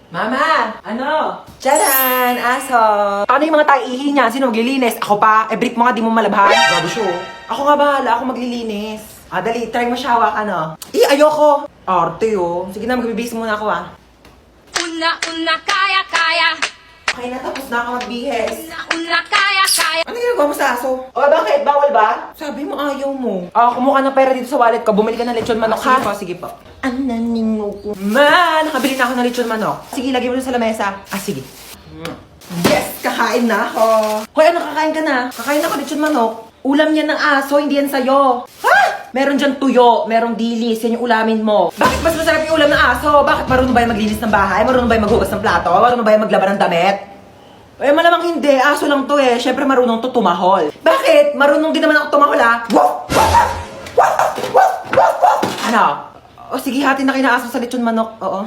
Mama! Ano? Tcharan! Aso! Paano yung mga taihi niya? Sino maglilinis? Ako pa? Brick mo nga, di mo malabhan. Grabe siya. Ako nga bahala, ako maglilinis. Dali, try mo siya hawak, ano? Ayoko! Arte, Sige na, magbibis muna ako, Una, kaya. Okay na, tapos na ako magbihis. Una, kaya. Ano ginagawa mo sa aso? Bakit? Bawal ba? Sabi mo ayaw mo. Kumuha ng pera dito sa wallet ko. Bumili ka ng lechon manok, ha? Sige po. Ananingo ko. Nakabili na ako ng lechon manok. Sige, lagay mo dun sa lamesa. Sige. Yes! Kakain na ako. Hoy, ano kakain ka na? Kakain ako lechon manok. Ulam yan ng aso, hindi yan sa'yo. Ha? Meron dyan tuyo, merong dilis, yan yung ulamin mo. Bakit mas masarap yung ulam ng aso? Bakit marunong ba yung maglinis ng bahay? Marunong ba yung maghugas ng plato? Marunong ba yung maglaban ng damit? Malamang hindi. Aso lang to Siyempre marunong to tumahol. Bakit? Marunong din naman ako tumahol, Ano? Sige, hati na kinaaso sa lechon manok. Oo.